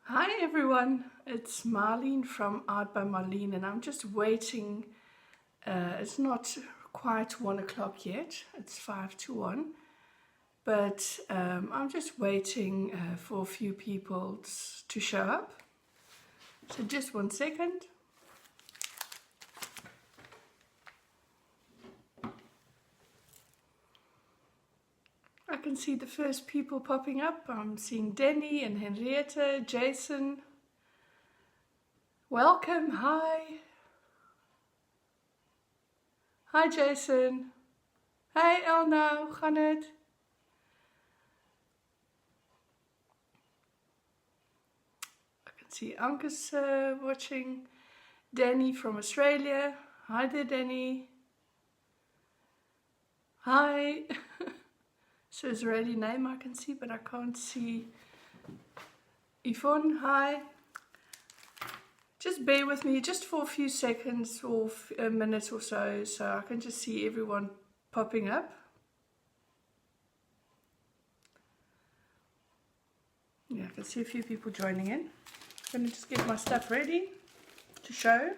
Hi everyone, it's Marlene from Art by Marlene, and I'm just waiting. It's not quite 1 o'clock yet, it's 5 to 1, but I'm just waiting for a few people to show up. So just 1 second. I can see the first people popping up. I'm seeing Denny and Henrietta, Jason. Welcome, hi. Hi Jason. Hey Elna, hoe gaan het? I can see Anke's watching. Danny from Australia. Hi there, Danny. Hi. So Israeli name I can see, but I can't see. Yvonne, hi. Just bear with me just for a few seconds or a minute or so I can just see everyone popping up. Yeah, I can see a few people joining in. I'm going to just get my stuff ready to show.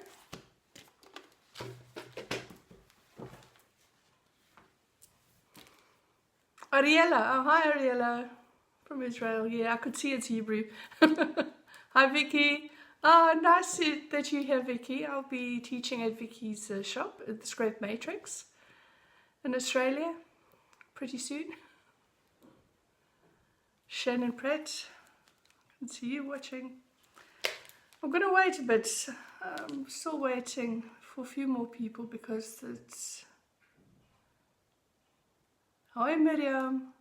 Ariella, oh hi Ariella from Israel. Yeah, I could see it's Hebrew. Hi Vicky. Oh, nice that you're here, Vicky. I'll be teaching at Vicky's shop at the Scrape Matrix in Australia pretty soon. Shannon Pratt, I can see you watching. I'm going to wait a bit. I'm still waiting for a few more people because it's... Hi Miriam.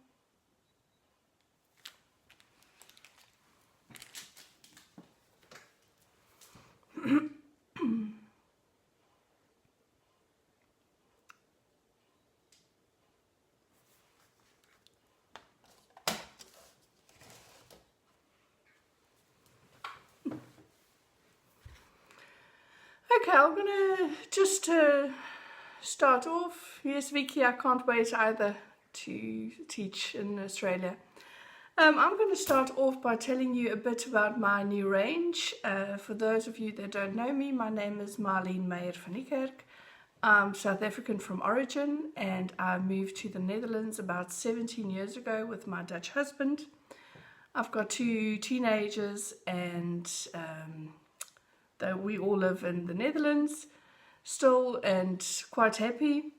Okay, I'm gonna just start off. Yes, Vicky, I can't wait either to teach in Australia. I'm going to start off by telling you a bit about my new range. For those of you that don't know me, my name is Marlene Meyer van Niekerk. I'm South African from origin, and I moved to the Netherlands about 17 years ago with my Dutch husband. I've got 2 teenagers, and we all live in the Netherlands still and quite happy.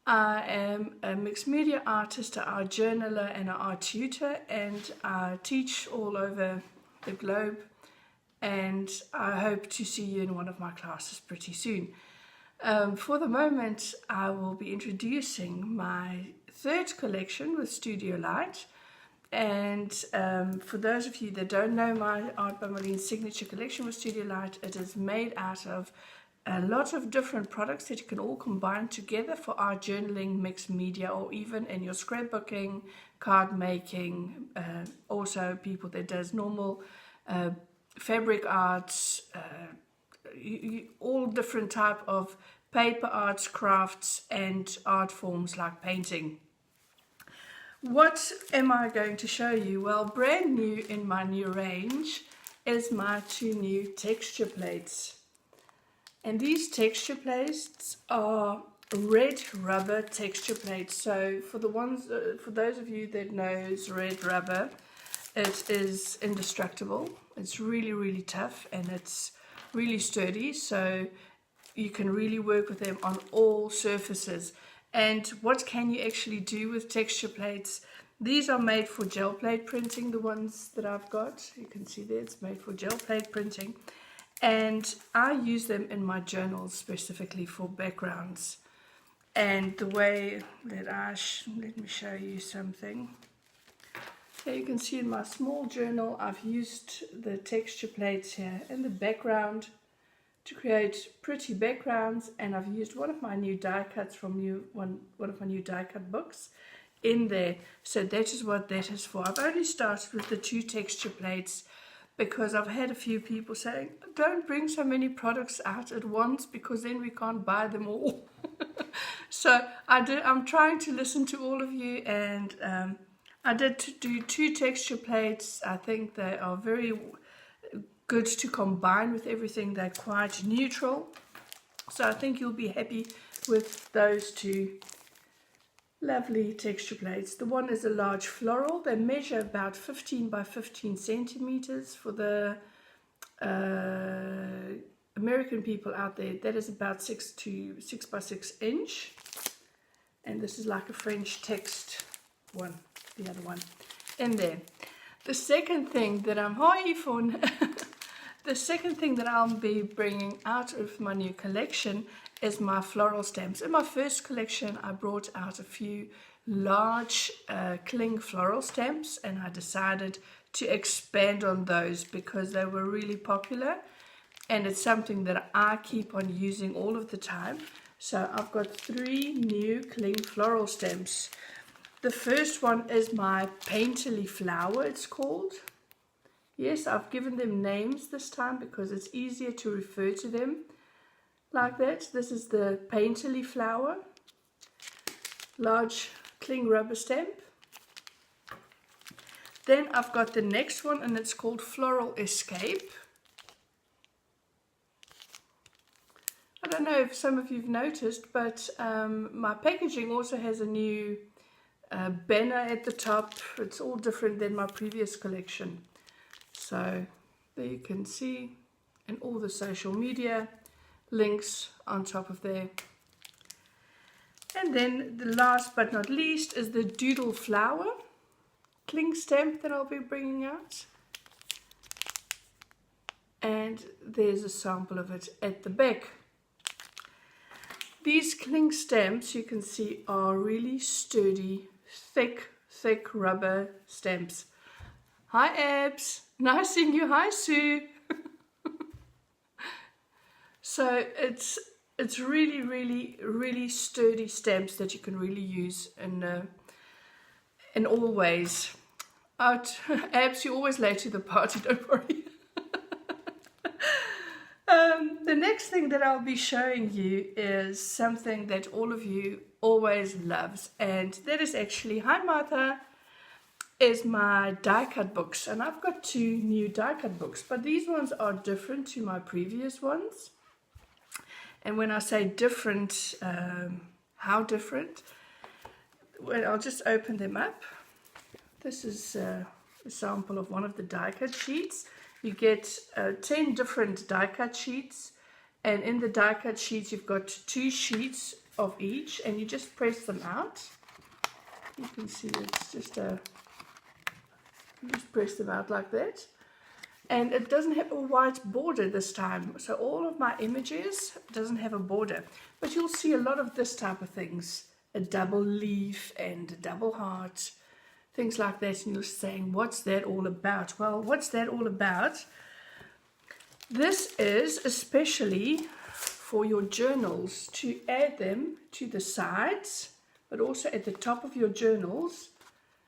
I am a mixed media artist, an art journaler and an art tutor, and I teach all over the globe, and I hope to see you in one of my classes pretty soon. For the moment, I will be introducing my 3rd collection with Studio Light. And for those of you that don't know my Art by Marlene signature collection with Studio Light, it is made out of a lot of different products that you can all combine together for art journaling, mixed media, or even in your scrapbooking, card making. Also people that does normal fabric arts, all different type of paper arts, crafts, and art forms like painting. What am I going to show you? Well, brand new in my new range is my 2 new texture plates. And these texture plates are red rubber texture plates. So for those of you that knows red rubber, it is indestructible. It's really, really tough, and it's really sturdy. So you can really work with them on all surfaces. And what can you actually do with texture plates? These are made for gel plate printing, the ones that I've got. You can see there, it's made for gel plate printing. And I use them in my journals specifically for backgrounds. And the way that let me show you something. Here you can see in my small journal, I've used the texture plates here in the background to create pretty backgrounds, and I've used one of my new die cuts from one of my new die cut books in there. So that is what that is for. I've only started with the 2 texture plates because I've had a few people saying, don't bring so many products out at once because then we can't buy them all. So I'm trying to listen to all of you, and I did do 2 texture plates. I think they are very good to combine with everything. They're quite neutral. So I think you'll be happy with those two lovely texture plates. The one is a large floral. They measure about 15 by 15 centimeters. For the American people out there, that is about 6 by 6 inch. And this is like a French text one, the other one in there. The second thing that the second thing that I'll be bringing out of my new collection is my floral stamps. In my first collection, I brought out a few large cling floral stamps, and I decided to expand on those because they were really popular, and it's something that I keep on using all of the time. So I've got 3 new cling floral stamps. The first one is my Painterly Flower, it's called. Yes, I've given them names this time because it's easier to refer to them like that. This is the Painterly Flower, large cling rubber stamp. Then I've got the next one, and it's called Floral Escape. I don't know if some of you've noticed, but my packaging also has a new banner at the top. It's all different than my previous collection. So there you can see, and all the social media links on top of there. And then the last but not least is the Doodle Flower cling stamp that I'll be bringing out. And there's a sample of it at the back. These cling stamps, you can see, are really sturdy, thick rubber stamps. Hi Abs, nice seeing you. Hi Sue. So it's really sturdy stamps that you can really use in all ways. Abs, you're always late to the party, don't worry. The next thing that I'll be showing you is something that all of you always loves, and that is actually, hi Martha, is my die cut books. And I've got 2 new die cut books, but these ones are different to my previous ones. And when I say different, how different? Well, I'll just open them up. This is a sample of one of the die cut sheets. You get 10 different die cut sheets, and in the die cut sheets you've got 2 sheets of each, and you just press them out. You can see it's just you just press them out like that, and it doesn't have a white border this time. So all of my images doesn't have a border, but you'll see a lot of this type of things, a double leaf and a double heart, things like that, and you're saying, what's that all about? Well, what's that all about? This is especially for your journals, to add them to the sides, but also at the top of your journals,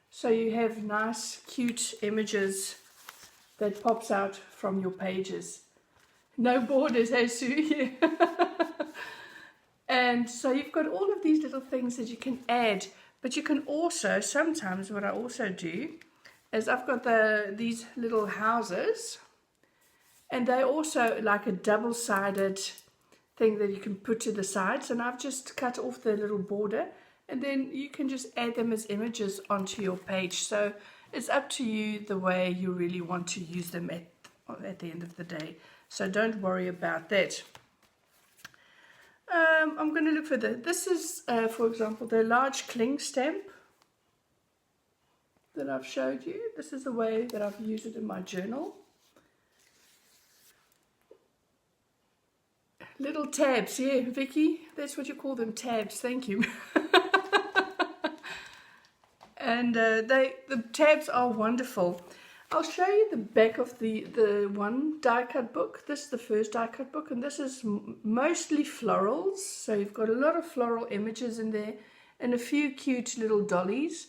so you have nice, cute images that pops out from your pages. No borders, hey Sue? And so you've got all of these little things that you can add. But you can also, sometimes what I also do is I've got these little houses, and they're also like a double-sided thing that you can put to the sides, and I've just cut off the little border, and then you can just add them as images onto your page. So it's up to you the way you really want to use them at the end of the day. So don't worry about that. I'm going to look for this is, for example, the large cling stamp that I've showed you. This is the way that I've used it in my journal. Little tabs, yeah, Vicky, that's what you call them, tabs, thank you. And the tabs are wonderful. I'll show you the back of the one die cut book. This is the first die cut book, and this is mostly florals. So you've got a lot of floral images in there, and a few cute little dollies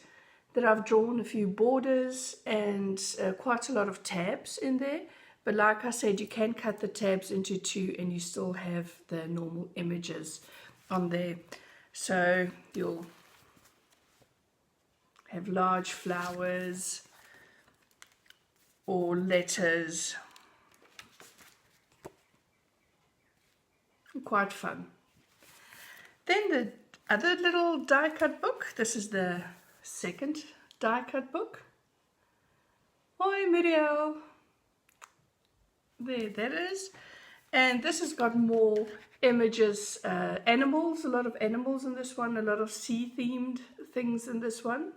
that I've drawn, a few borders, and quite a lot of tabs in there. But like I said, you can cut the tabs into 2 and you still have the normal images on there. So you'll have large flowers or letters quite fun. Then the other little die cut book. This is the second die cut book. Hoi Muriel. There that is. And this has got more images, animals, a lot of animals in this one, a lot of sea themed things in this one.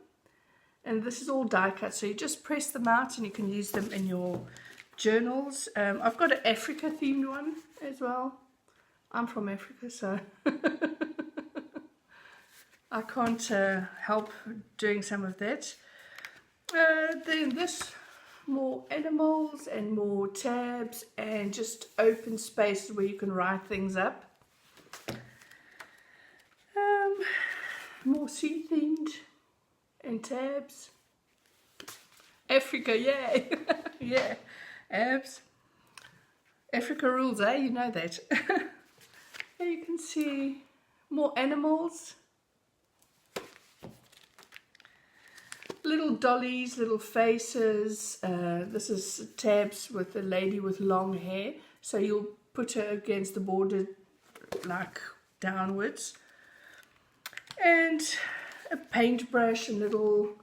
And this is all die cut, so you just press them out and you can use them in your journals. I've got an Africa themed one as well. I'm from Africa, so I can't help doing some of that. Then this, more animals and more tabs and just open spaces where you can write things up. More sea themed and tabs. Africa, yay! Yeah, abs. Africa rules, eh? You know that. There you can see more animals. Little dollies, little faces. This is tabs with a lady with long hair. So you'll put her against the border like downwards. And a paintbrush and little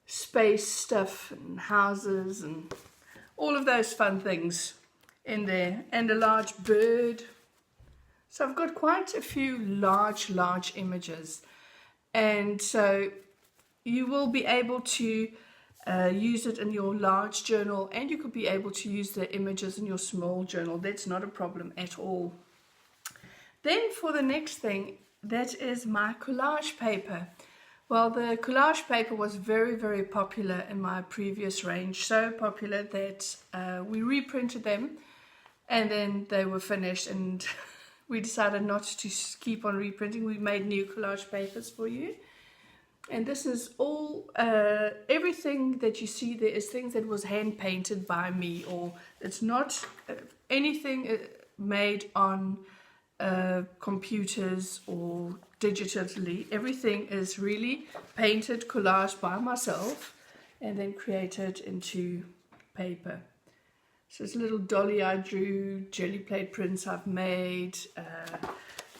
space stuff and houses and all of those fun things in there. And a large bird. So I've got quite a few large images. And so you will be able to use it in your large journal, and you could be able to use the images in your small journal. That's not a problem at all. Then for the next thing, that is my collage paper. Well, the collage paper was very popular in my previous range, so popular that we reprinted them and then they were finished, and we decided not to keep on reprinting. We made new collage papers for you. And this is all, everything that you see there is things that was hand painted by me, or it's not anything made on computers or digitally. Everything is really painted collage by myself and then created into paper. So it's a little dolly I drew, jelly plate prints I've made,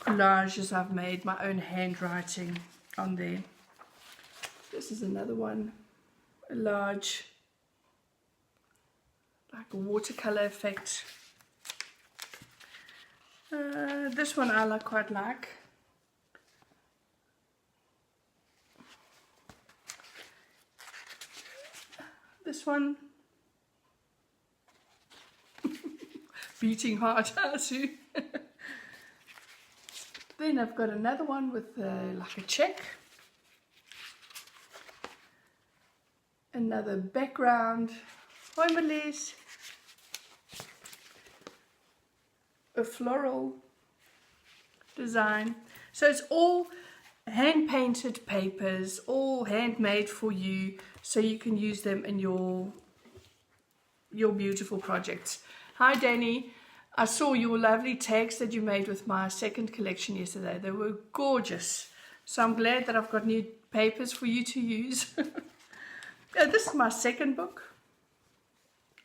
collages I've made, my own handwriting on there. This is another one, a large, like a watercolor effect. This one I quite like. This one, beating hard, Sue. Then I've got another one with like a check. Another background. Hoi Marlies. A floral design. So it's all hand painted papers, all handmade for you, so you can use them in your beautiful projects. Hi Danny, I saw your lovely tags that you made with my second collection yesterday. They were gorgeous. So I'm glad that I've got new papers for you to use. This is my second book,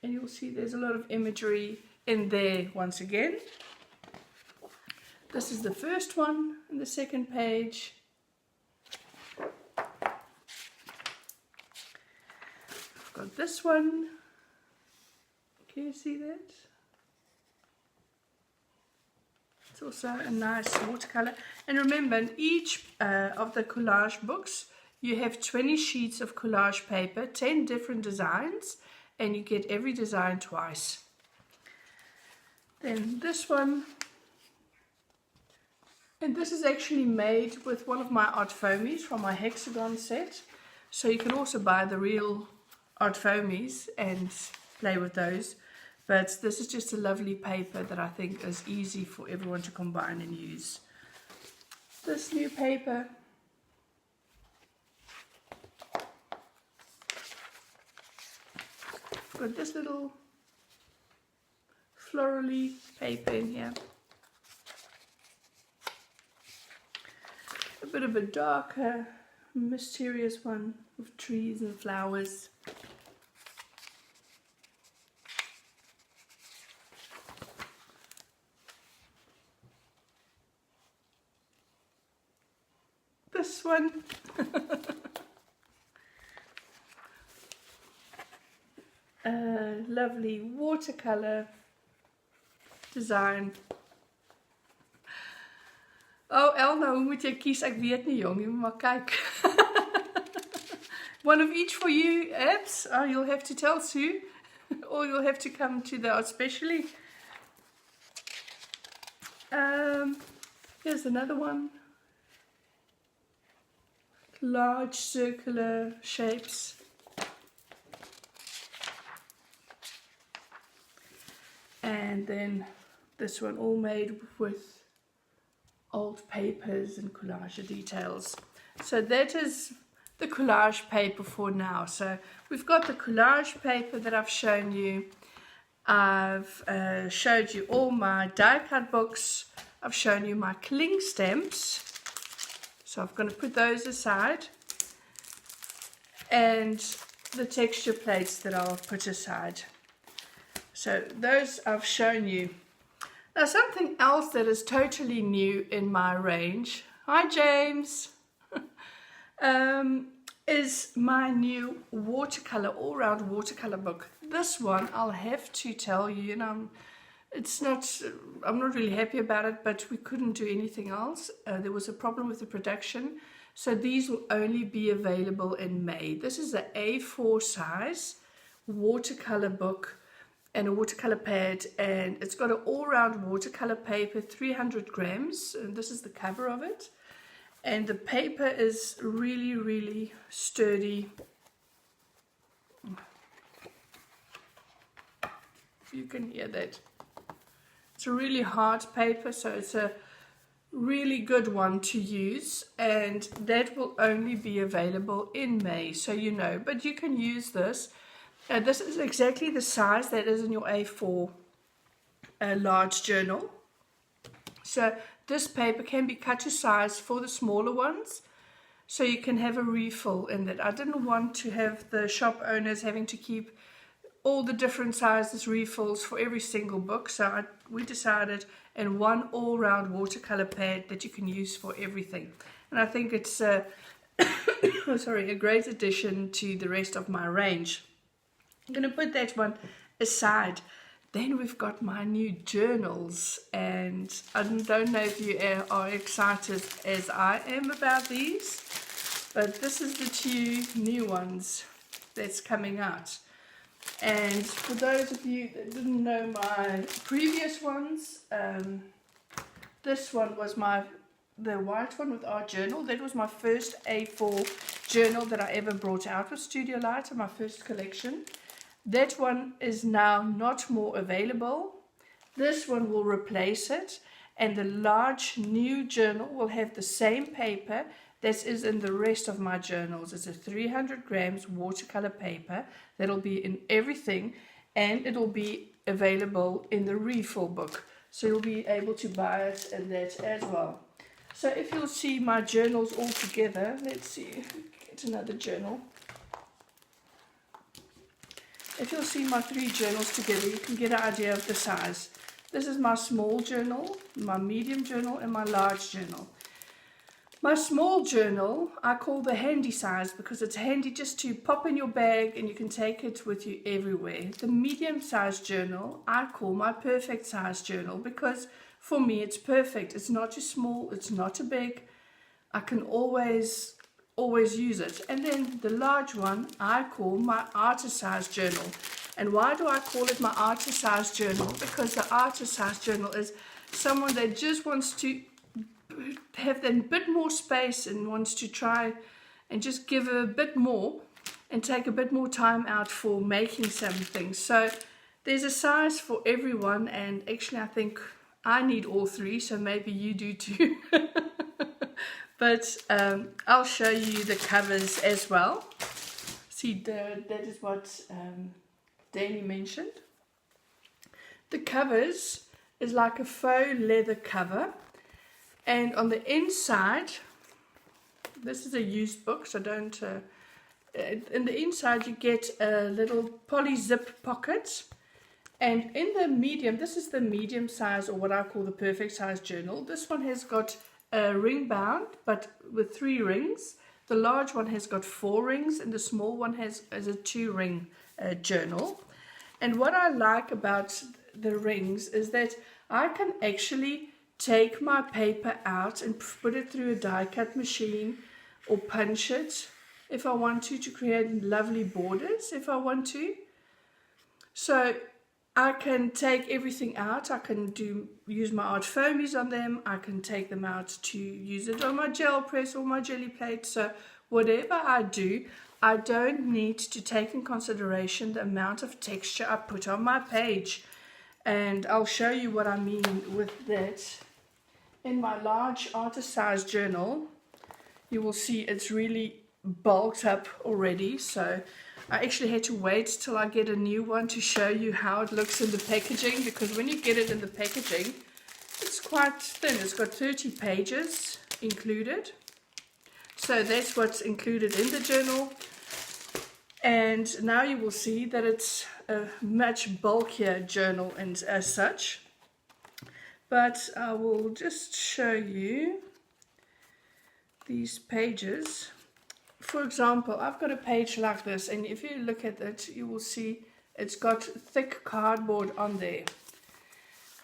and you'll see there's a lot of imagery in there once again. This is the first one on the second page. I've got this one. Can you see that? It's also a nice watercolor. And remember, in each of the collage books, you have 20 sheets of collage paper, 10 different designs, and you get every design twice. Then this one, and this is actually made with one of my art foamies from my hexagon set. So you can also buy the real art foamies and play with those. But this is just a lovely paper that I think is easy for everyone to combine and use. This new paper. I've got this little florally paper in here. A bit of a darker, mysterious one with trees and flowers. this one. Lovely watercolor design. Oh Elna, hoe moet jy kies? Ek weet nie jong, jy moet maar kyk. One of each for you, Abs. Oh, you'll have to tell Sue. Or you'll have to come to the art specially. Here's another one. Large circular shapes. And then this one all made with old papers and collage details. So that is the collage paper for now. So we've got the collage paper that I've shown you. I've showed you all my die cut books. I've shown you my cling stamps. So I'm going to put those aside. And the texture plates that I'll put aside. So those I've shown you. Now something else that is totally new in my range. Hi James. Is my new watercolor, all-round watercolor book. This one I'll have to tell you, and I'm not really happy about it, but we couldn't do anything else. There was a problem with the production, so these will only be available in May. This is an A4 size watercolor book and a watercolor pad, and it's got an all-round watercolor paper, 300 grams, and this is the cover of it. And the paper is really, really sturdy. You can hear that. It's a really hard paper, so it's a really good one to use. And that will only be available in May, so you know. But you can use this. This is exactly the size that is in your A4 large journal. So this paper can be cut to size for the smaller ones, so you can have a refill in it. I didn't want to have the shop owners having to keep all the different sizes refills for every single book, so we decided in one all-round watercolor pad that you can use for everything. And I think it's a great addition to the rest of my range. I'm going to put that one aside. Then we've got my new journals, and I don't know if you are excited as I am about these, but this is the two new ones that's coming out. And for those of you that didn't know my previous ones, this one was the white one with Art Journal. That was my first A4 journal that I ever brought out with Studio Light in my first collection. That one is now not more available. This one will replace it, and the large new journal will have the same paper that is in the rest of my journals. It's a 300 grams watercolor paper that'll be in everything, and it'll be available in the refill book. So you'll be able to buy it in that as well. So if you'll see my journals all together, let's see, get another journal. If you'll see my three journals together, you can get an idea of the size. This is my small journal, my medium journal, and my large journal. My small journal I call the handy size because it's handy just to pop in your bag and you can take it with you everywhere. The medium sized journal I call my perfect size journal because for me it's perfect. It's not too small, it's not too big. I can always use it. And then the large one I call my artist size journal. And why do I call it my artist size journal? Because the artist size journal is someone that just wants to have that bit more space and wants to try and just give a bit more and take a bit more time out for making something. So there's a size for everyone, and actually I think I need all three, so maybe you do too. But I'll show you the covers as well. See, that is what Danny mentioned. The covers is like a faux leather cover, and on the inside, this is a used book, so don't. In the inside, you get a little poly zip pocket, and in the medium, this is the medium size, or what I call the perfect size journal. This one has got ring bound, but with 3 rings. The large one has got 4 rings, and the small one has a 2-ring journal. And what I like about the rings is that I can actually take my paper out and put it through a die cut machine or punch it if I want to create lovely borders if I want to. So I can take everything out. I can use my art foamies on them. I can take them out to use it on my gel press or my jelly plate. So whatever I do, I don't need to take in consideration the amount of texture I put on my page. And I'll show you what I mean with that. In my large artist size journal, you will see it's really bulked up already. So I actually had to wait till I get a new one to show you how it looks in the packaging, because when you get it in the packaging, it's quite thin. It's got 30 pages included. So that's what's included in the journal. And now you will see that it's a much bulkier journal and as such. But I will just show you these pages. For example, I've got a page like this, and if you look at it, you will see it's got thick cardboard on there.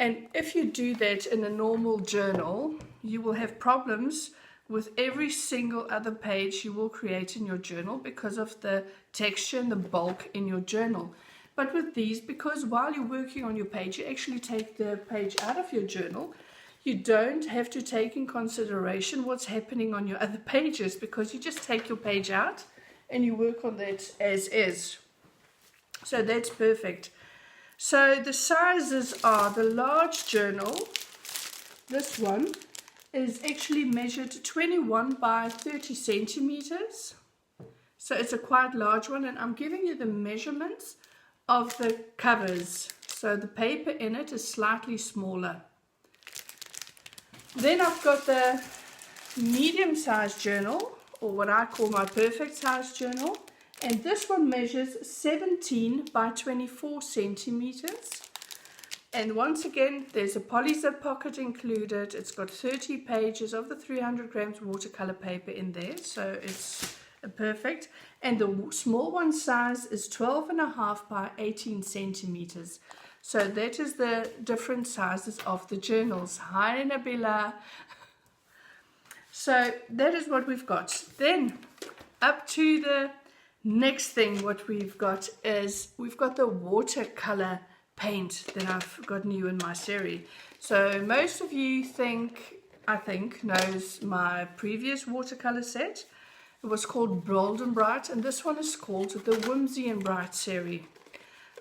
And if you do that in a normal journal, you will have problems with every single other page you will create in your journal because of the texture and the bulk in your journal. But with these, because while you're working on your page, you actually take the page out of your journal, you don't have to take in consideration what's happening on your other pages, because you just take your page out and you work on that as is. So that's perfect. So the sizes are the large journal, this one, is actually measured 21 by 30 centimeters. So it's a quite large one, and I'm giving you the measurements of the covers. So the paper in it is slightly smaller. Then I've got the medium sized journal, or what I call my perfect size journal. And this one measures 17 by 24 centimeters. And once again, there's a polyzip pocket included. It's got 30 pages of the 300 grams watercolor paper in there. So it's perfect. And the small one size is 12.5 by 18 centimeters. So that is the different sizes of the journals. Hi, Nabila. So that is what we've got. Then up to the next thing, what we've got is we've got the watercolor paint that I've got new in my series. So most of you I think knows my previous watercolor set. It was called Bold and Bright, and this one is called the Whimsy and Bright series.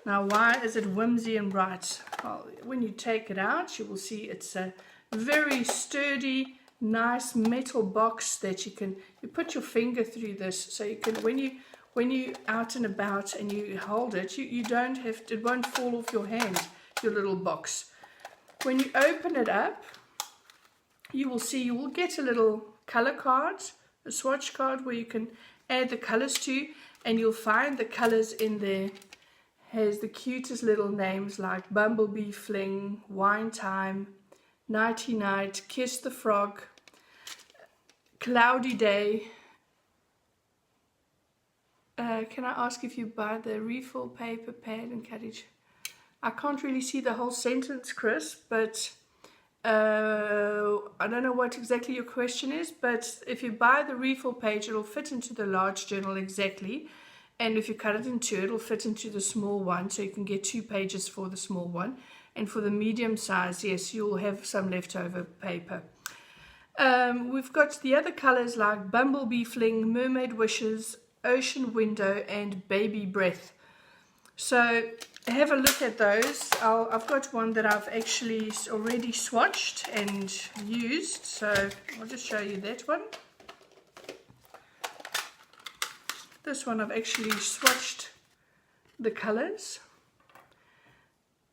Now, why is it Whimsy and Bright? Well, when you take it out, you will see it's a very sturdy, nice metal box that you put your finger through this, so you can, when you out and about and you hold it, you don't have to, it won't fall off your hand, your little box. When you open it up, you will see, you will get a little color card, a swatch card where you can add the colors to, and you'll find the colors in there. Has the cutest little names like Bumblebee Fling, Wine Time, Nighty Night, Kiss the Frog, Cloudy Day. Can I ask if you buy the refill paper, pad and carriage? I can't really see the whole sentence, Chris, but I don't know what exactly your question is, but if you buy the refill page, it'll fit into the large journal exactly. And if you cut it in two, it'll fit into the small one, so you can get 2 pages for the small one. And for the medium size, yes, you'll have some leftover paper. We've got the other colors like Bumblebee Fling, Mermaid Wishes, Ocean Window, and Baby Breath. So have a look at those. I've got one that I've actually already swatched and used, so I'll just show you that one. This one I've actually swatched the colors,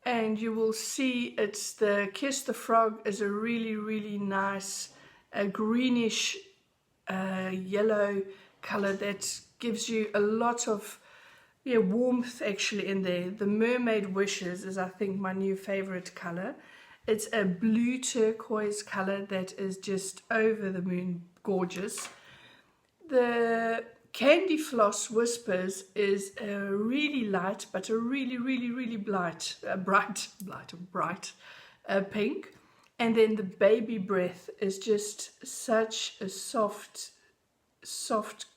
and you will see it's the Kiss the Frog is a really nice greenish yellow color that gives you a lot of warmth actually in there. The Mermaid Wishes is, I think, my new favorite color, It's a blue turquoise color that is just over the moon gorgeous. The Candy Floss Whispers is a really light, but a really bright pink. And then the Baby Breath is just such a soft,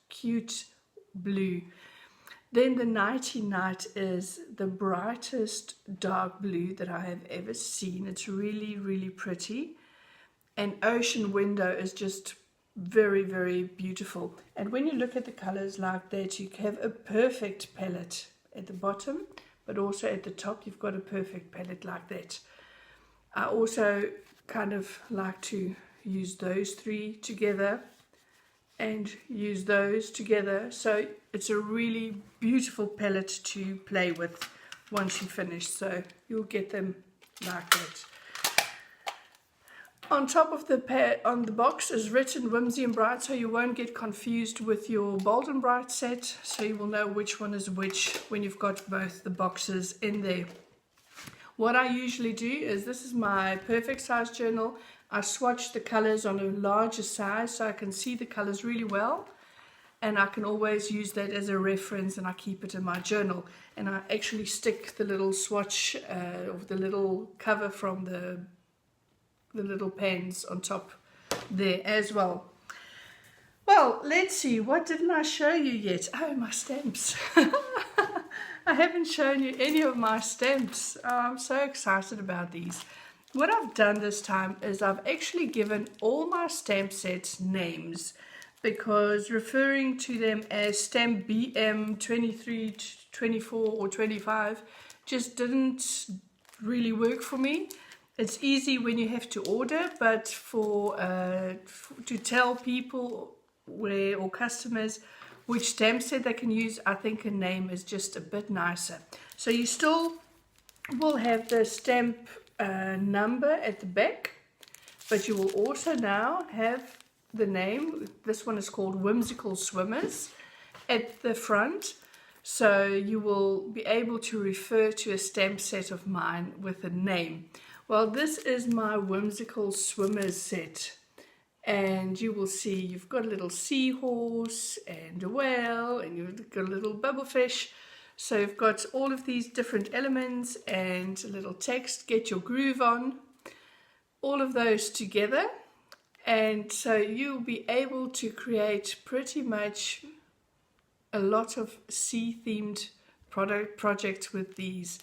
cute blue. Then the Nighty Night is the brightest dark blue that I have ever seen. It's really pretty. And Ocean Window is just very beautiful. And when you look at the colors like that, you have a perfect palette at the bottom, but also at the top you've got a perfect palette like that. I also kind of like to use those three together and use those together, so it's a really beautiful palette to play with once you finish. So you'll get them like that. On top of on the box is written Whimsy and Bright, so you won't get confused with your Bold and Bright set, so you will know which one is which when you've got both the boxes in there. What I usually do is, this is my perfect size journal. I swatch the colors on a larger size so I can see the colors really well, and I can always use that as a reference, and I keep it in my journal. And I actually stick the little swatch of the little cover from the little pens on top there as well. Well, let's see, what didn't I show you yet? Oh, my stamps. I haven't shown you any of my stamps. Oh, I'm so excited about these. What I've done this time is I've actually given all my stamp sets names, because referring to them as stamp BM 23, 24 or 25 just didn't really work for me. It's easy when you have to order, but to tell people or customers which stamp set they can use, I think a name is just a bit nicer. So you still will have the stamp number at the back, but you will also now have the name. This one is called Whimsical Swimmers at the front, so you will be able to refer to a stamp set of mine with a name. Well, this is my Whimsical Swimmers set, and you will see you've got a little seahorse and a whale, and you've got a little bubblefish. So you've got all of these different elements and a little text, get your groove on, all of those together. And so you'll be able to create pretty much a lot of sea-themed projects with these.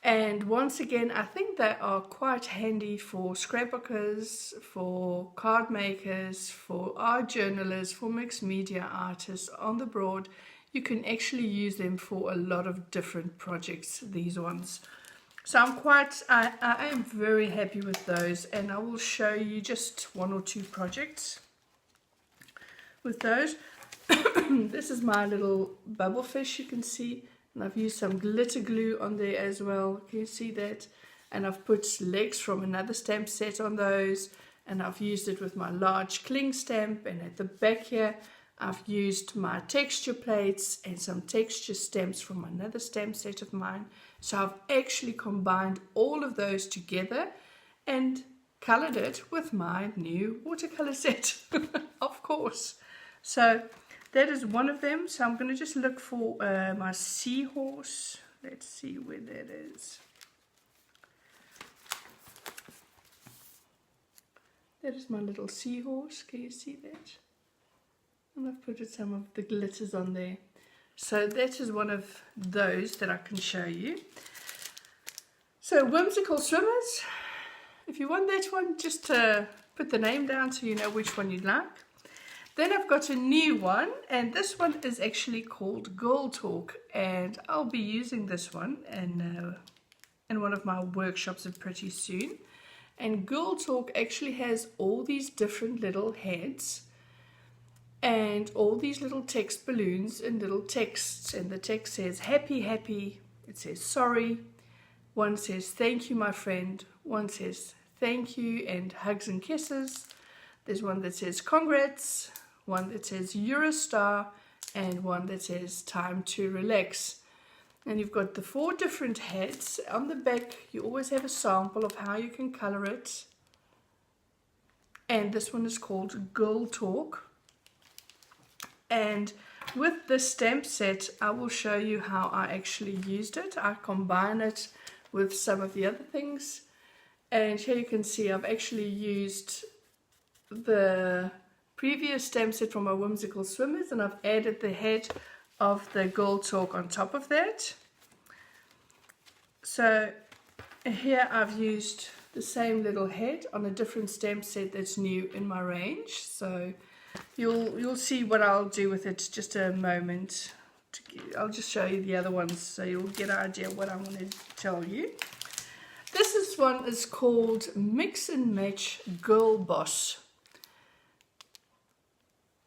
And once again, I think they are quite handy for scrapbookers, for card makers, for art journalists, for mixed media artists on the board. You can actually use them for a lot of different projects, these ones. So I am very happy with those, and I will show you just one or two projects with those. This is my little bubblefish, you can see, and I've used some glitter glue on there as well. Can you see that? And I've put legs from another stamp set on those, and I've used it with my large cling stamp, and at the back here I've used my texture plates and some texture stamps from another stamp set of mine. So I've actually combined all of those together and colored it with my new watercolor set, of course. So that is one of them. So I'm going to just look for my seahorse. Let's see where that is. That is my little seahorse. Can you see that? And I've put some of the glitters on there. So that is one of those that I can show you. So Whimsical Swimmers, if you want that one, just put the name down so you know which one you'd like. Then I've got a new one, and this one is actually called Girl Talk, and I'll be using this one in one of my workshops pretty soon. And Girl Talk actually has all these different little heads and all these little text balloons and little texts, and the text says happy, happy, it says sorry, one says thank you my friend, one says thank you and hugs and kisses, there's one that says congrats, one that says you're a star, and one that says time to relax. And you've got the 4 different heads. On the back you always have a sample of how you can color it. And this one is called Girl Talk. And with this stamp set, I will show you how I actually used it. I combine it with some of the other things. And here you can see I've actually used the previous stamp set from my Whimsical Swimmers, and I've added the head of the Girl Talk on top of that. So here I've used the same little head on a different stamp set that's new in my range. So you'll see what I'll do with it just a moment. I'll just show you the other ones so you'll get an idea of what I want to tell you. This one is called Mix and Match Girl Boss.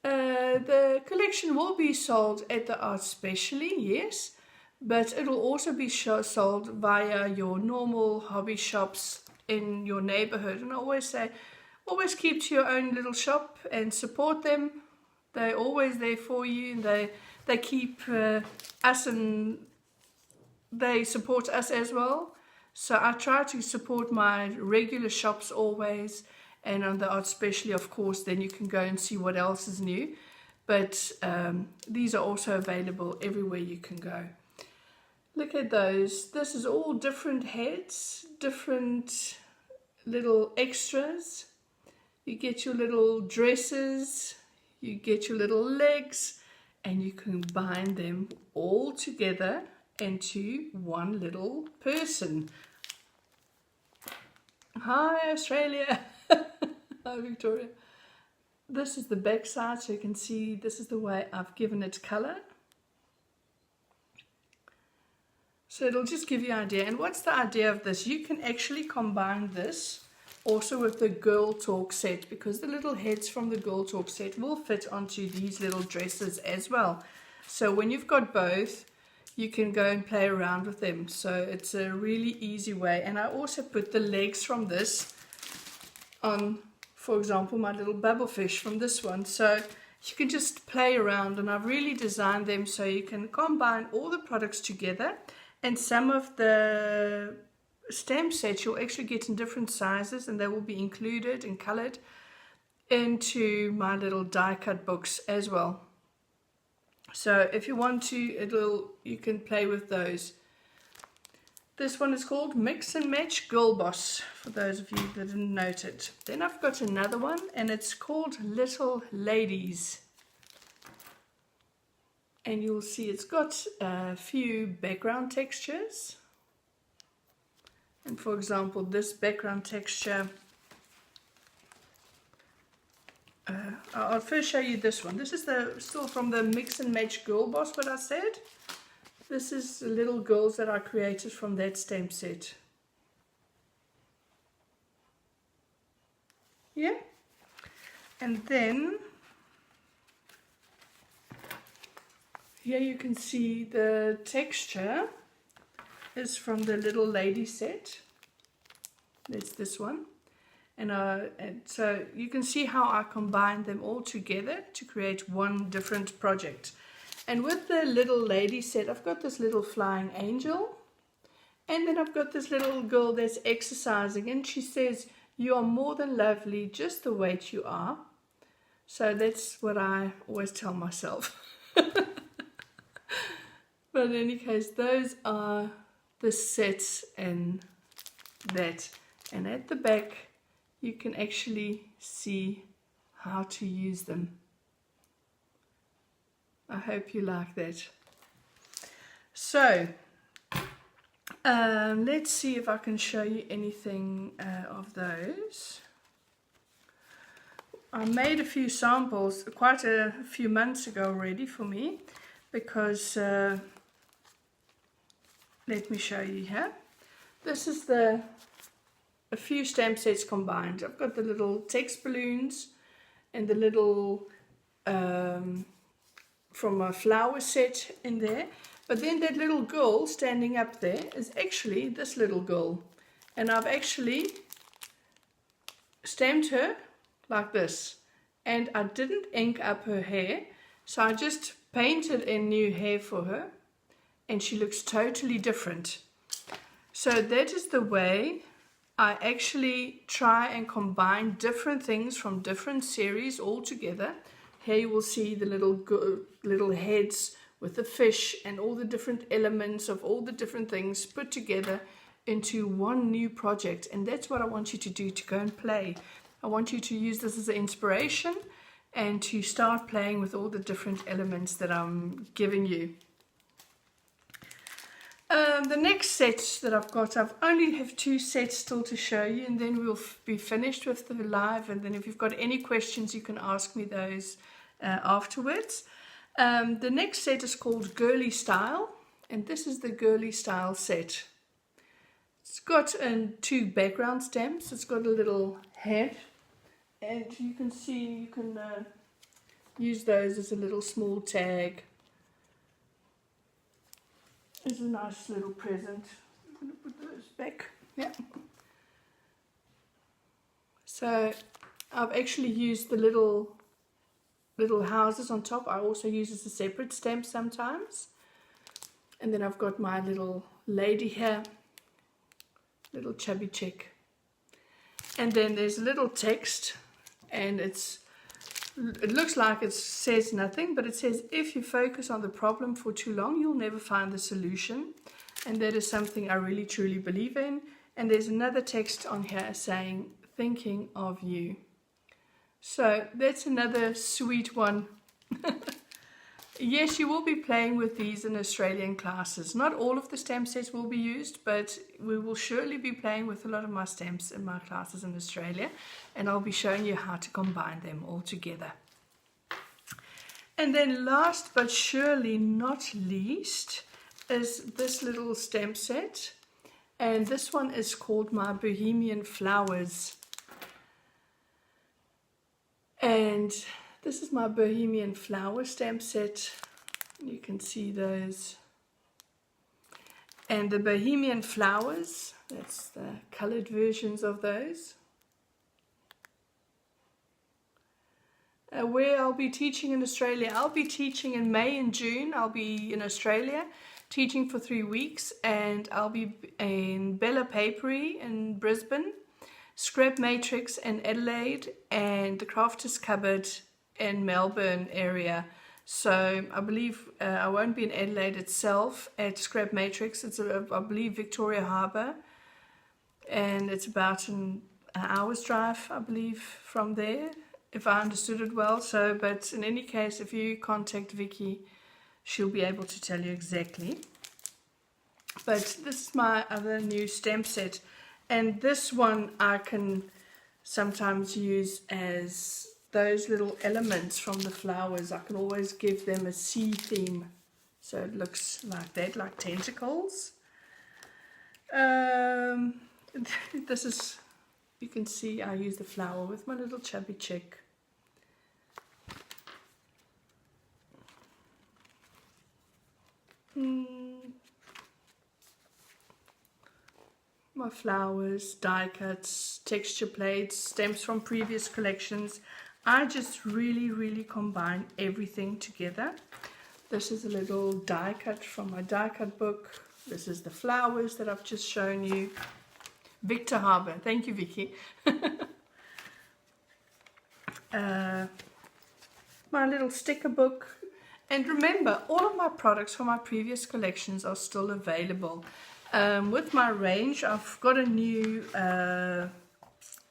The collection will be sold at the Art Specially, yes, but it will also be sold via your normal hobby shops in your neighborhood. And I always say, always keep to your own little shop and support them. They're always there for you, and they keep us, and they support us as well. So I try to support my regular shops always, and on the Art Specially, of course, then you can go and see what else is new. But these are also available everywhere you can go. Look at those. This is all different heads, different little extras. You get your little dresses, you get your little legs, and you combine them all together into one little person. Hi, Australia. Hi, Victoria. This is the back side, so you can see this is the way I've given it color. So it'll just give you an idea. And what's the idea of this? You can actually combine this also with the Girl Talk set, because the little heads from the Girl Talk set will fit onto these little dresses as well. So when you've got both, you can go and play around with them. So it's a really easy way. And I also put the legs from this on, for example, my little bubble fish from this one. So you can just play around, and I've really designed them so you can combine all the products together. And some of the stamp sets you'll actually get in different sizes, and they will be included and colored into my little die cut books as well. So if you want to, you can play with those. This one is called Mix and Match Girl Boss, for those of you that didn't note it. Then I've got another one, and it's called Little Ladies. And you'll see it's got a few background textures. And for example, this background texture, I'll first show you this one. This is still from the Mix and Match Girl Boss, what I said. This is the little girls that I created from that stamp set. Yeah. And then here you can see the texture is from the Little Lady set. That's this one. And so you can see how I combined them all together to create one different project. And with the Little Lady set, I've got this little flying angel. And then I've got this little girl that's exercising. And she says, "You are more than lovely, just the weight you are." So that's what I always tell myself. But in any case, those are the sets and that. And at the back, you can actually see how to use them. I hope you like that. So, let's see if I can show you anything of those. I made a few samples quite a few months ago already for me, because let me show you here. This is a few stamp sets combined. I've got the little text balloons and the little from a flower set in there. But then that little girl standing up there is actually this little girl. And I've actually stamped her like this. And I didn't ink up her hair. So I just painted in new hair for her. and she looks totally different. So that is the way I actually try and combine different things from different series all together. Here you will see the little heads with the fish and all the different elements of all the different things put together into one new project. And that's what I want you to do, to go and play. I want you to use this as an inspiration and to start playing with all the different elements that I'm giving you. The next set that I've got, I've only have 2 sets still to show you, and then we'll be finished with the live. And then if you've got any questions, you can ask me those afterwards. The next set is called Girly Style, and this is the Girly Style set. It's got 2 background stamps. It's got a little head, and you can see you can use those as a little small tag. It's a nice little present. I'm going to put those back. Yeah. So I've actually used the little houses on top. I also use as a separate stamp sometimes. And then I've got my little lady here, little chubby chick. And then there's a little text, and it looks like it says nothing, but it says, if you focus on the problem for too long, you'll never find the solution. And that is something I really truly believe in. And there's another text on here saying, thinking of you. So that's another sweet one. Yes, you will be playing with these in Australian classes. Not all of the stamp sets will be used, but we will surely be playing with a lot of my stamps in my classes in Australia, and I'll be showing you how to combine them all together. And then last but surely not least is this little stamp set, and this one is called my Bohemian Flowers. And this is my Bohemian Flower stamp set. You can see those. And the Bohemian Flowers, that's the colored versions of those. Where I'll be teaching in Australia, I'll be teaching in May and June. I'll be in Australia teaching for 3 weeks, and I'll be in Bella Papery in Brisbane, Scrap Matrix in Adelaide, and the Crafters Cupboard in Melbourne area. So I believe I won't be in Adelaide itself at Scrap Matrix. It's I believe Victoria Harbour, and it's about an hour's drive, I believe, from there, if I understood it well. So, but in any case, if you contact Vicky, she'll be able to tell you exactly. But this is my other new stamp set, and this one I can sometimes use as those little elements from the flowers. I can always give them a sea theme, so it looks like that, like tentacles. This is, you can see I use the flower with my little chubby chick. My flowers, die cuts, texture plates, stamps from previous collections. I just really combine everything together. This is a little die cut from my die cut book. This is the flowers that I've just shown you. Victor Harbour, thank you, Vicky. My little sticker book. And remember, all of my products from my previous collections are still available. With my range, I've got a new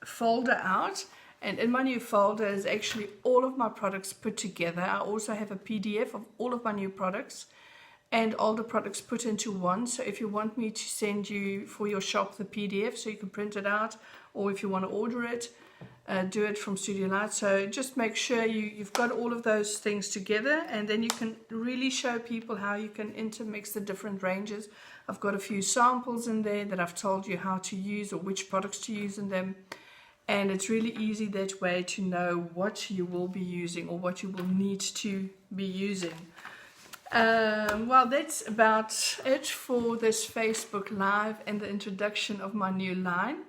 folder out. And in my new folder is actually all of my products put together. I also have a PDF of all of my new products and all the products put into one. So if you want me to send you for your shop the PDF so you can print it out, or if you want to order it, do it from Studio Light. So just make sure you've got all of those things together, and then you can really show people how you can intermix the different ranges. I've got a few samples in there that I've told you how to use or which products to use in them. And it's really easy that way to know what you will be using or what you will need to be using. Well, that's about it for this Facebook Live and the introduction of my new line.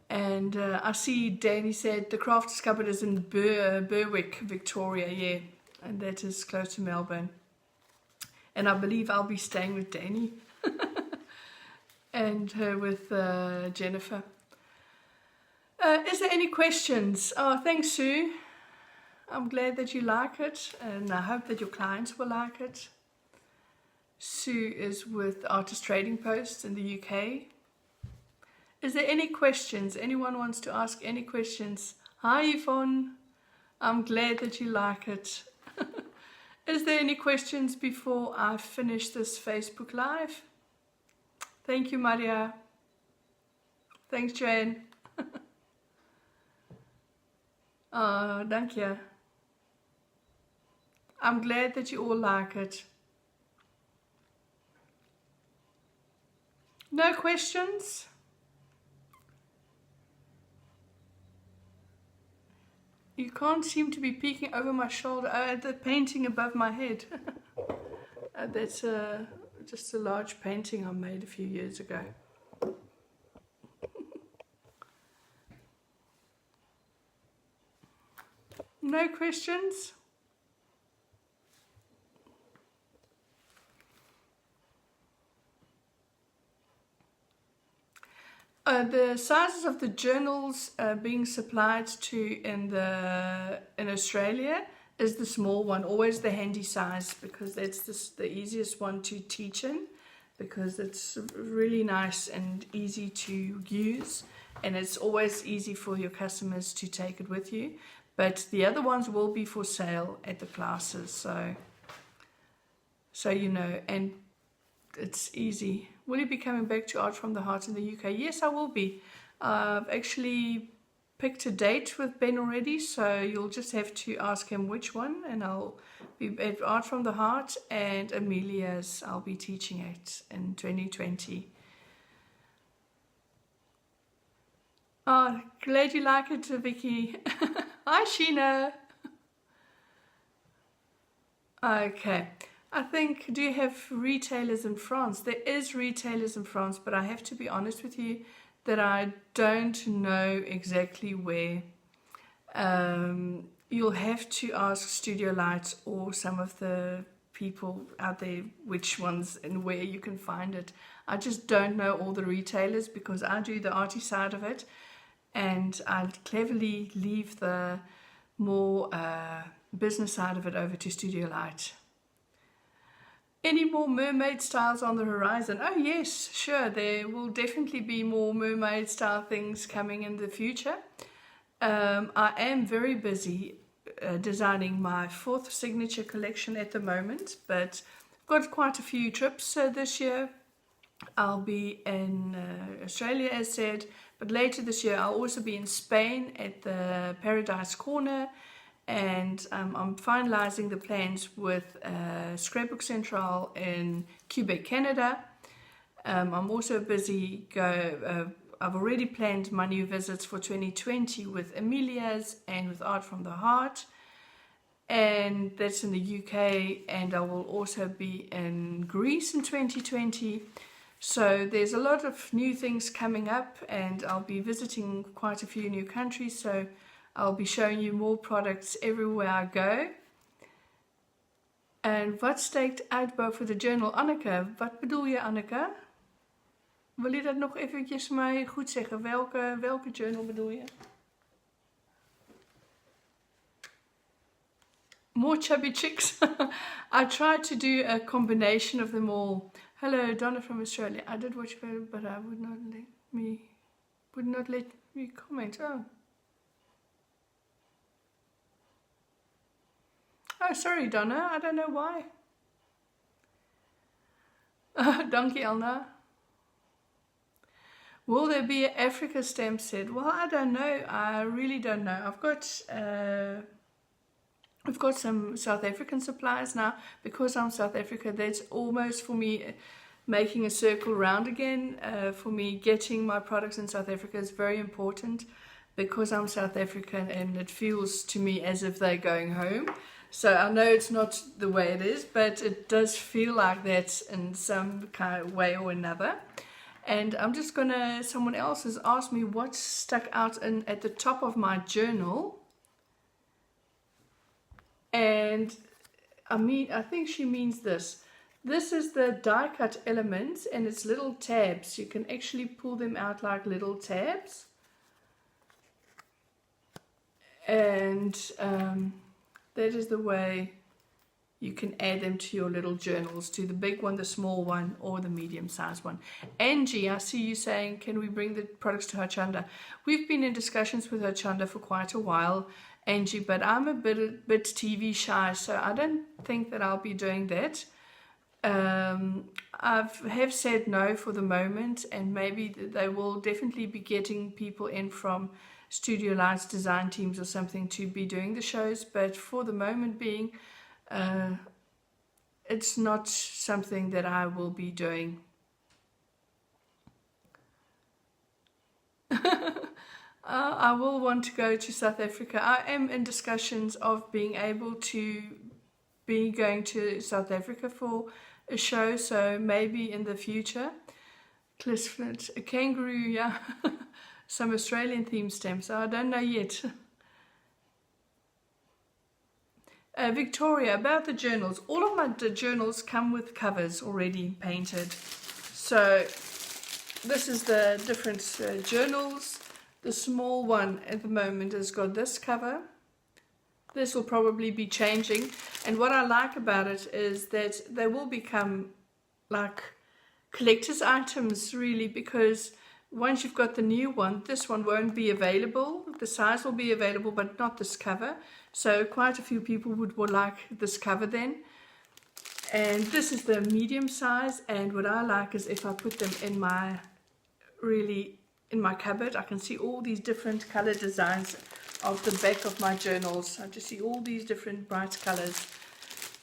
And I see Danny said the Crafters Cupboard is in Berwick, Victoria, yeah, and that is close to Melbourne. And I believe I'll be staying with Danny and her with Jennifer. Is there any questions? Oh, thanks, Sue. I'm glad that you like it, and I hope that your clients will like it. Sue is with Artist Trading Post in the UK. Is there any questions? Anyone wants to ask any questions? Hi, Yvonne. I'm glad that you like it. Is there any questions before I finish this Facebook Live? Thank you, Maria. Thanks, Jane. Oh, thank you. I'm glad that you all like it. No questions? You can't seem to be peeking over my shoulder at the painting above my head. That's just a large painting I made a few years ago. No questions? The sizes of the journals being supplied to in Australia is the small one, always the handy size, because that's the easiest one to teach in, because it's really nice and easy to use, and it's always easy for your customers to take it with you. But the other ones will be for sale at the classes, so you know, and it's easy. Will you be coming back to Art from the Heart in the UK? Yes, I will be. I've actually picked a date with Ben already, so you'll just have to ask him which one, and I'll be at Art from the Heart, and Amelia's I'll be teaching it in 2020. Oh, glad you like it, Vicky. Hi, Sheena. Okay. I think, do you have retailers in France? There is retailers in France, but I have to be honest with you that I don't know exactly where. You'll have to ask Studio Light or some of the people out there which ones and where you can find it. I just don't know all the retailers because I do the arty side of it, and I cleverly leave the more business side of it over to Studio Light. Any more mermaid styles on the horizon? Oh yes, sure, there will definitely be more mermaid style things coming in the future. I am very busy designing my 4th signature collection at the moment, but I've got quite a few trips. So this year I'll be in Australia, as said, but later this year I'll also be in Spain at the Paradise Corner, and I'm finalizing the plans with Scrapbook Central in Quebec, Canada. I'm also busy. I've already planned my new visits for 2020 with Amelia's and with Art from the Heart, and that's in the UK, and I will also be in Greece in 2020. So there's a lot of new things coming up, and I'll be visiting quite a few new countries, so I'll be showing you more products everywhere I go. En wat steekt uit boven de journal? Anneke, wat bedoel je, Anneke? Wil je dat nog eventjes mij goed zeggen? Welke journal bedoel je? More chubby chicks. I tried to do a combination of them all. Hello, Donna from Australia. I did watch it, but I would not let me comment. Oh, sorry, Donna. I don't know why. Dankie, Elna. Will there be an Africa stamp set? Well, I don't know. I really don't know. I've got some South African suppliers now. Because I'm South Africa, that's almost for me making a circle round again. For me, getting my products in South Africa is very important because I'm South African, and it feels to me as if they're going home. So I know it's not the way it is, but it does feel like that in some kind of way or another. And I'm just gonna, someone else has asked me what stuck out at the top of my journal. And I think she means this. This is the die cut elements, and it's little tabs. You can actually pull them out like little tabs. And that is the way you can add them to your little journals, to the big one, the small one, or the medium-sized one. Angie, I see you saying, can we bring the products to Hochanda? We've been in discussions with Hochanda for quite a while, Angie, but I'm a bit TV shy, so I don't think that I'll be doing that. I have said no for the moment, and maybe they will definitely be getting people in from Studio Light's design teams or something to be doing the shows, but for the moment being, it's not something that I will be doing. I will want to go to South Africa. I am in discussions of being able to be going to South Africa for a show, so maybe in the future. Clifford, a kangaroo, yeah. Some Australian themed stamps. I don't know yet. Victoria, about the journals. All of my journals come with covers already painted. So this is the different journals. The small one at the moment has got this cover. This will probably be changing. And what I like about it is that they will become like collector's items, really, because once you've got the new one, this one won't be available. The size will be available, but not this cover. So quite a few people would like this cover then. And this is the medium size. And what I like is if I put them in my cupboard, I can see all these different color designs of the back of my journals. I just see all these different bright colors.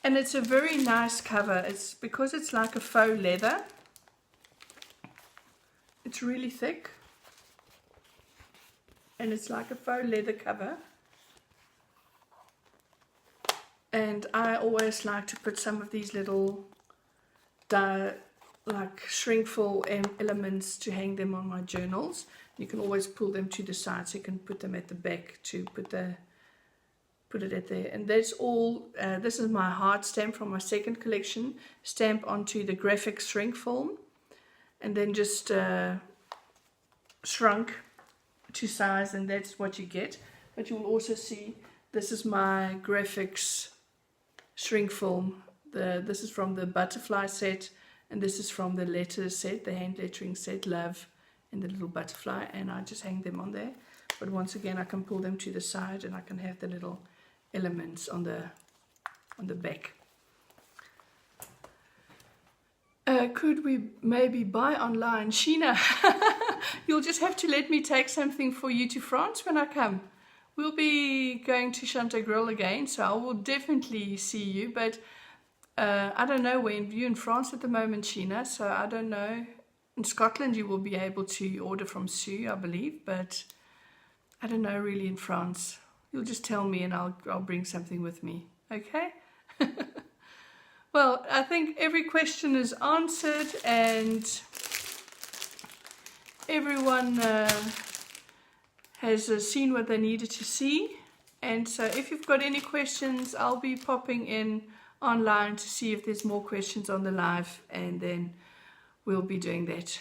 And it's a very nice cover. It's because it's like a faux leather. It's really thick, and it's like a faux leather cover. And I always like to put some of these little like shrinkful elements to hang them on my journals. You can always pull them to the side, so you can put them at the back to put it at there. And that's all. This is my hard stamp from my second collection. Stamp onto the graphic shrink film, and then just shrunk to size, and that's what you get. But you will also see this is my graphics shrink film. This is from the butterfly set, and this is from the letter set, the hand lettering set, love, and the little butterfly, and I just hang them on there. But once again, I can pull them to the side, and I can have the little elements on the back. Could we maybe buy online? Sheena, you'll just have to let me take something for you to France when I come. We'll be going to Chantegrill again, so I will definitely see you. But I don't know when. You're in France at the moment, Sheena, so I don't know. In Scotland, you will be able to order from Sue, I believe, but I don't know really in France. You'll just tell me, and I'll bring something with me. Okay? Well, I think every question is answered, and everyone has seen what they needed to see. And so if you've got any questions, I'll be popping in online to see if there's more questions on the live, and then we'll be doing that.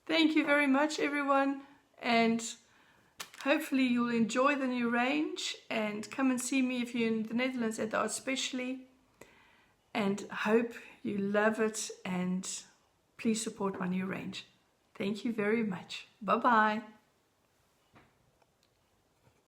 Thank you very much, everyone, and hopefully you'll enjoy the new range, and come and see me if you're in the Netherlands at the Art Specially. And hope you love it, and please support my new range. Thank you very much. Bye-bye.